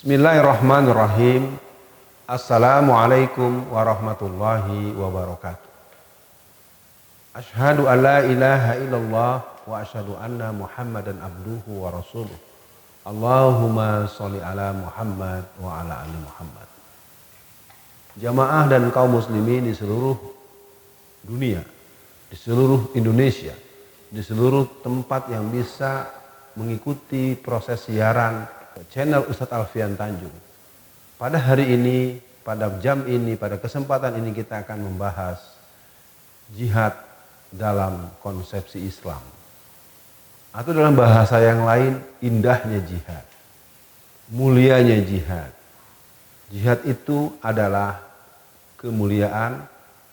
Bismillahirrahmanirrahim. Assalamualaikum warahmatullahi wabarakatuh. Asyhadu an la ilaha illallah wa asyhadu anna Muhammadan abduhu wa rasuluh. Allahumma sholli ala Muhammad wa ala ali Muhammad. Jamaah dan kaum muslimin di seluruh dunia, di seluruh Indonesia, di seluruh tempat yang bisa mengikuti proses siaran channel Ustadz Alfian Tanjung. Pada hari ini, pada jam ini, pada kesempatan ini kita akan membahas jihad dalam konsepsi Islam. Atau dalam bahasa yang lain, indahnya jihad, mulianya jihad. Jihad itu adalah kemuliaan,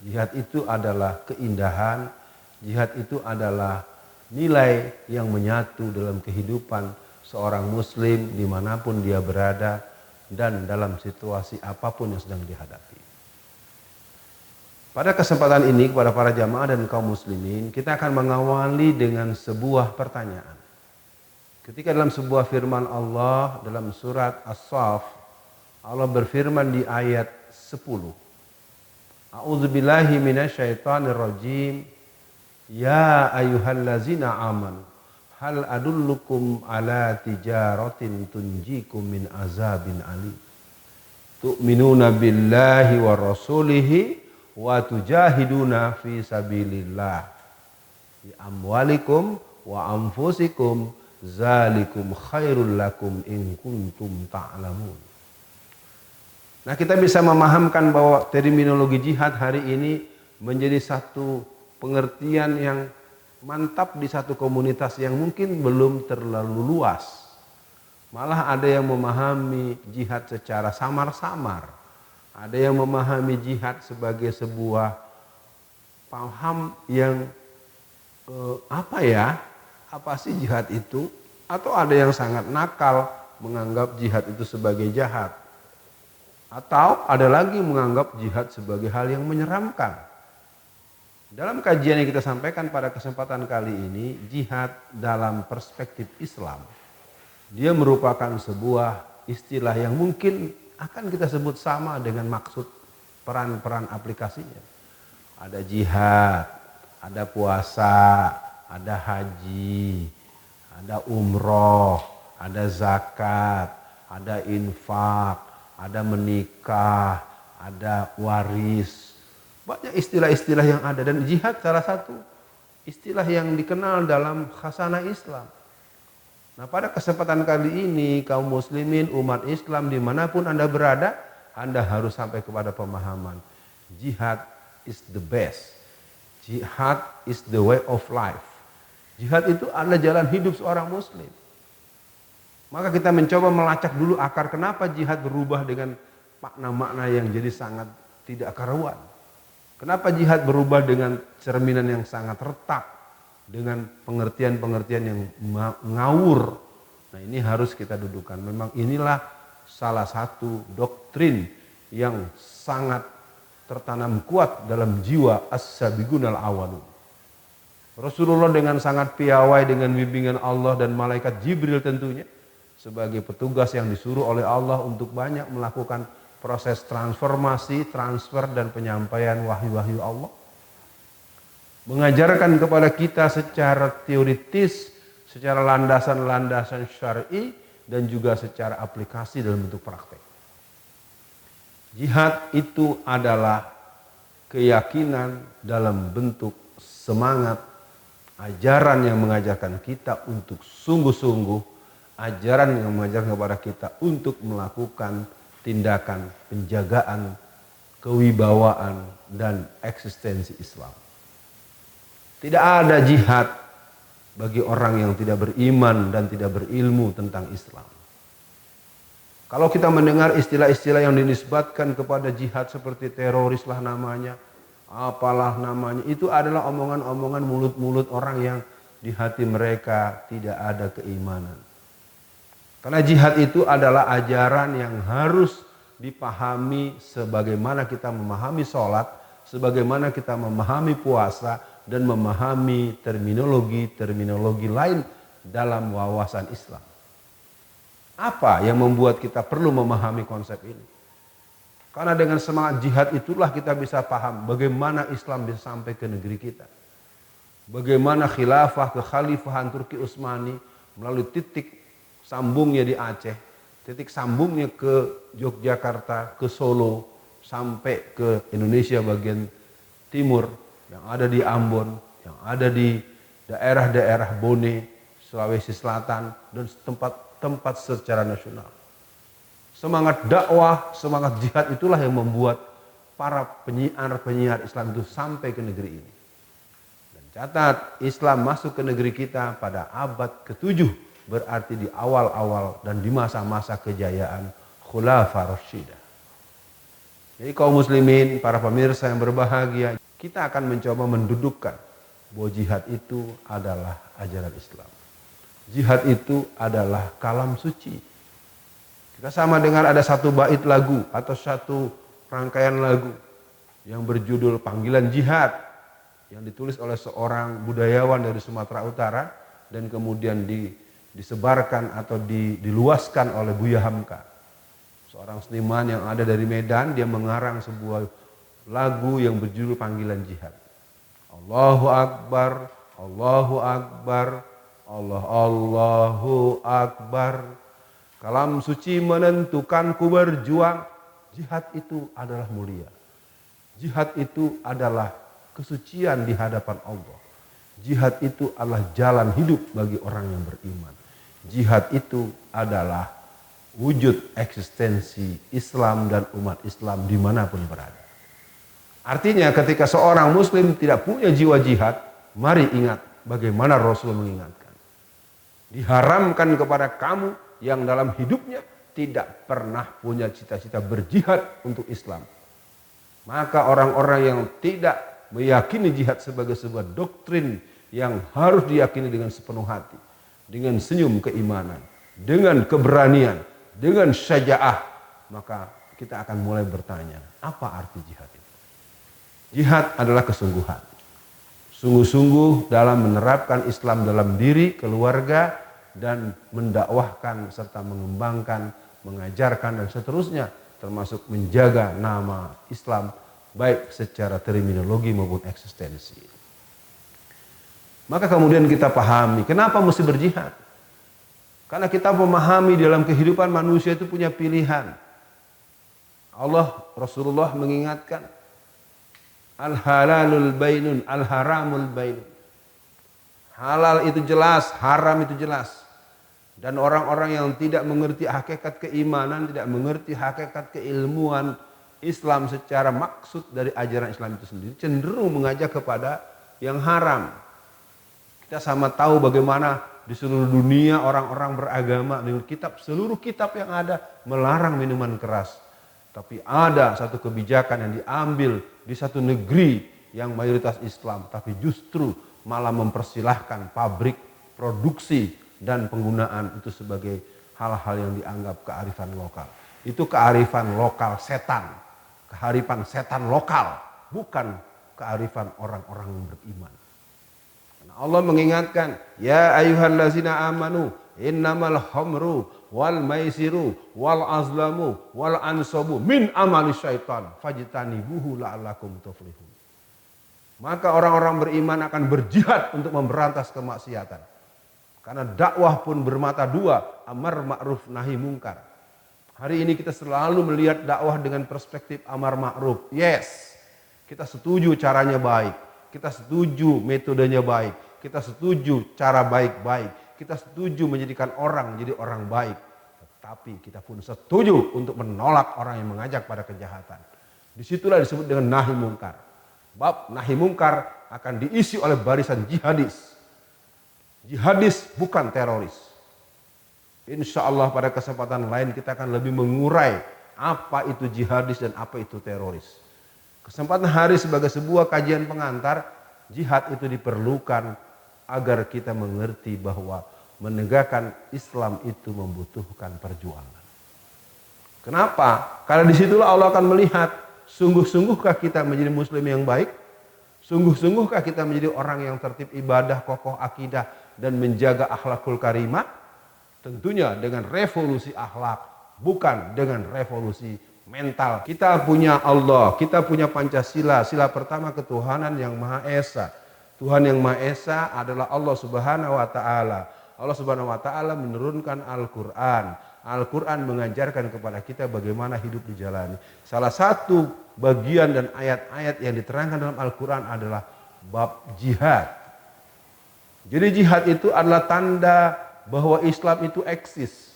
jihad itu adalah keindahan, jihad itu adalah nilai yang menyatu dalam kehidupan seorang muslim dimanapun dia berada dan dalam situasi apapun yang sedang dihadapi. Pada kesempatan ini kepada para jamaah dan kaum muslimin, kita akan mengawali dengan sebuah pertanyaan. Ketika dalam sebuah firman Allah dalam surat As-Saff, Allah berfirman di ayat 10. A'udzubillahi minasyaitonirrajim. Ya ayyuhallazina amanu hal adullukum ala tijaratin tunjikum min azabin alim. Tu'minuna billahi wa rasulihi wa tujahiduna fi sabilillah bi amwalikum wa anfusikum zalikum khairul lakum in kuntum ta'lamun. Nah, kita bisa memahamkan bahwa terminologi jihad hari ini menjadi satu pengertian yang mantap di satu komunitas yang mungkin belum terlalu luas. Malah ada yang memahami jihad secara samar-samar. Ada yang memahami jihad sebagai sebuah paham yang apa sih jihad itu? Atau ada yang sangat nakal menganggap jihad itu sebagai jahat. Atau ada lagi menganggap jihad sebagai hal yang menyeramkan. Dalam kajian yang kita sampaikan pada kesempatan kali ini, jihad dalam perspektif Islam, dia merupakan sebuah istilah yang mungkin akan kita sebut sama dengan maksud peran-peran aplikasinya. Ada jihad, ada puasa, ada haji, ada umroh, ada zakat, ada infak, ada menikah, ada waris. Banyak istilah-istilah yang ada, dan jihad salah satu istilah yang dikenal dalam khasanah Islam. Nah, pada kesempatan kali ini kaum muslimin, umat Islam dimanapun Anda berada, Anda harus sampai kepada pemahaman jihad is the best. Jihad is the way of life. Jihad itu adalah jalan hidup seorang muslim. Maka kita mencoba melacak dulu akar kenapa jihad berubah dengan makna-makna yang jadi sangat tidak karuan. Kenapa jihad berubah dengan cerminan yang sangat retak, dengan pengertian-pengertian yang ngawur. Nah, ini harus kita dudukan. Memang inilah salah satu doktrin yang sangat tertanam kuat dalam jiwa as-sabiqunal awwalun. Rasulullah dengan sangat piawai dengan bimbingan Allah dan malaikat Jibril tentunya sebagai petugas yang disuruh oleh Allah untuk banyak melakukan proses transformasi, transfer dan penyampaian wahyu-wahyu Allah. Mengajarkan kepada kita secara teoritis, secara landasan-landasan syar'i dan juga secara aplikasi dalam bentuk praktek. Jihad itu adalah keyakinan dalam bentuk semangat, ajaran yang mengajarkan kita untuk sungguh-sungguh, ajaran yang mengajarkan kepada kita untuk melakukan tindakan penjagaan kewibawaan dan eksistensi Islam. Tidak ada jihad bagi orang yang tidak beriman dan tidak berilmu tentang Islam. Kalau kita mendengar istilah-istilah yang dinisbatkan kepada jihad seperti teroris lah namanya, apalah namanya, itu adalah omongan-omongan mulut-mulut orang yang di hati mereka tidak ada keimanan. Karena jihad itu adalah ajaran yang harus dipahami sebagaimana kita memahami sholat, sebagaimana kita memahami puasa, dan memahami terminologi-terminologi lain dalam wawasan Islam. Apa yang membuat kita perlu memahami konsep ini? Karena dengan semangat jihad itulah kita bisa paham bagaimana Islam bisa sampai ke negeri kita. Bagaimana khilafah kekhalifahan Turki Utsmani melalui titik sambungnya di Aceh, titik sambungnya ke Yogyakarta, ke Solo, sampai ke Indonesia bagian timur, yang ada di Ambon, yang ada di daerah-daerah Bone, Sulawesi Selatan, dan tempat-tempat secara nasional. Semangat dakwah, semangat jihad itulah yang membuat para penyiar Islam itu sampai ke negeri ini. Dan catat, Islam masuk ke negeri kita pada abad ke-7, berarti di awal-awal dan di masa-masa kejayaan Khulafaur Rasyidah. Jadi kaum muslimin, para pemirsa yang berbahagia, kita akan mencoba mendudukkan bahwa jihad itu adalah ajaran Islam. Jihad itu adalah kalam suci. Kita sama dengan ada satu bait lagu atau satu rangkaian lagu yang berjudul Panggilan Jihad yang ditulis oleh seorang budayawan dari Sumatera Utara dan kemudian disebarkan atau diluaskan oleh Buya Hamka. Seorang seniman yang ada dari Medan, dia mengarang sebuah lagu yang berjudul Panggilan Jihad. Allahu Akbar, Allahu Akbar, Allahu Akbar. Kalam suci menentukan ku berjuang. Jihad itu adalah mulia. Jihad itu adalah kesucian di hadapan Allah. Jihad itu adalah jalan hidup bagi orang yang beriman. Jihad itu adalah wujud eksistensi Islam dan umat Islam dimanapun berada. Artinya ketika seorang muslim tidak punya jiwa jihad, mari ingat bagaimana Rasul mengingatkan. Diharamkan kepada kamu yang dalam hidupnya tidak pernah punya cita-cita berjihad untuk Islam. Maka orang-orang yang tidak meyakini jihad sebagai sebuah doktrin yang harus diyakini dengan sepenuh hati, dengan senyum keimanan, dengan keberanian, dengan syaja'ah, maka kita akan mulai bertanya, apa arti jihad itu? Jihad adalah kesungguhan. Sungguh-sungguh dalam menerapkan Islam dalam diri, keluarga, dan mendakwahkan serta mengembangkan, mengajarkan dan seterusnya, termasuk menjaga nama Islam baik secara terminologi maupun eksistensi. Maka kemudian kita pahami kenapa mesti berjihad. Karena kita memahami dalam kehidupan manusia itu punya pilihan. Rasulullah mengingatkan al-halalul bainun, al-haramul bainun. Halal itu jelas, haram itu jelas. Dan orang-orang yang tidak mengerti hakikat keimanan, tidak mengerti hakikat keilmuan Islam secara maksud dari ajaran Islam itu sendiri, cenderung mengajak kepada yang haram. Kita sama tahu bagaimana di seluruh dunia orang-orang beragama dengan seluruh kitab yang ada melarang minuman keras. Tapi ada satu kebijakan yang diambil di satu negeri yang mayoritas Islam, tapi justru malah mempersilahkan pabrik, produksi, dan penggunaan itu sebagai hal-hal yang dianggap kearifan lokal. Itu kearifan lokal setan, kearifan setan lokal, bukan kearifan orang-orang yang beriman. Karena Allah mengingatkan, ya ayyuhallazina amanu innamal khamru wal maisiru wal azlamu wal ansabu min amali syaitan fajtanibuhu la'allakum tuflihun. Maka orang-orang beriman akan berjihad untuk memberantas kemaksiatan. Karena dakwah pun bermata dua, amar ma'ruf nahi mungkar. Hari ini kita selalu melihat dakwah dengan perspektif amar ma'ruf. Yes, kita setuju caranya baik, kita setuju metodenya baik, kita setuju cara baik-baik, kita setuju menjadikan orang jadi orang baik. Tetapi kita pun setuju untuk menolak orang yang mengajak pada kejahatan. Disitulah disebut dengan nahi mungkar. Bab nahi mungkar akan diisi oleh barisan jihadis. Jihadis bukan teroris. Insya Allah pada kesempatan lain kita akan lebih mengurai apa itu jihadis dan apa itu teroris. Kesempatan hari sebagai sebuah kajian pengantar, jihad itu diperlukan agar kita mengerti bahwa menegakkan Islam itu membutuhkan perjuangan. Kenapa? Karena disitulah Allah akan melihat, sungguh-sungguhkah kita menjadi muslim yang baik? Sungguh-sungguhkah kita menjadi orang yang tertib ibadah, kokoh akidah, dan menjaga akhlakul karimah? Tentunya dengan revolusi akhlak, bukan dengan revolusi mental. Kita punya Allah, kita punya Pancasila. Sila pertama ketuhanan yang Maha Esa. Tuhan yang Maha Esa adalah Allah Subhanahu wa taala. Allah Subhanahu wa taala menurunkan Al-Qur'an. Al-Qur'an mengajarkan kepada kita bagaimana hidup dijalani. Salah satu bagian dan ayat-ayat yang diterangkan dalam Al-Qur'an adalah bab jihad. Jadi jihad itu adalah tanda bahwa Islam itu eksis.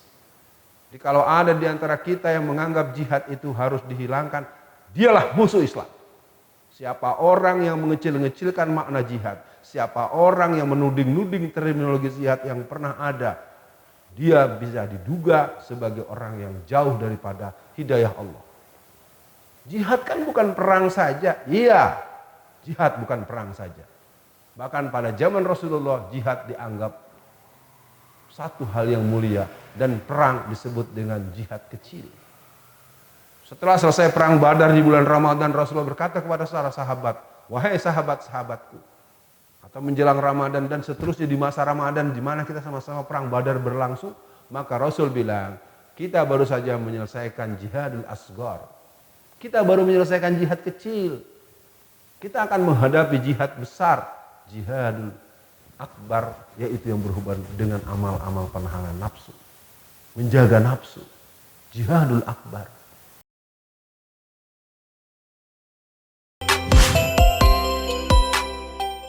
Jadi kalau ada di antara kita yang menganggap jihad itu harus dihilangkan, dialah musuh Islam. Siapa orang yang mengecil-ngecilkan makna jihad, siapa orang yang menuding-nuding terminologi jihad yang pernah ada, dia bisa diduga sebagai orang yang jauh daripada hidayah Allah. Jihad kan bukan perang saja. Iya, jihad bukan perang saja. Bahkan pada zaman Rasulullah, jihad dianggap satu hal yang mulia dan perang disebut dengan jihad kecil. Setelah selesai perang Badar di bulan Ramadan, Rasulullah berkata kepada para sahabat, "Wahai sahabat-sahabatku," atau menjelang Ramadan dan seterusnya di masa Ramadan di mana kita sama-sama perang Badar berlangsung, maka Rasul bilang, "Kita baru saja menyelesaikan jihadul asghar. Kita baru menyelesaikan jihad kecil. Kita akan menghadapi jihad besar, jihadul akbar, yaitu yang berhubungan dengan amal-amal penahanan nafsu, menjaga nafsu, jihadul akbar."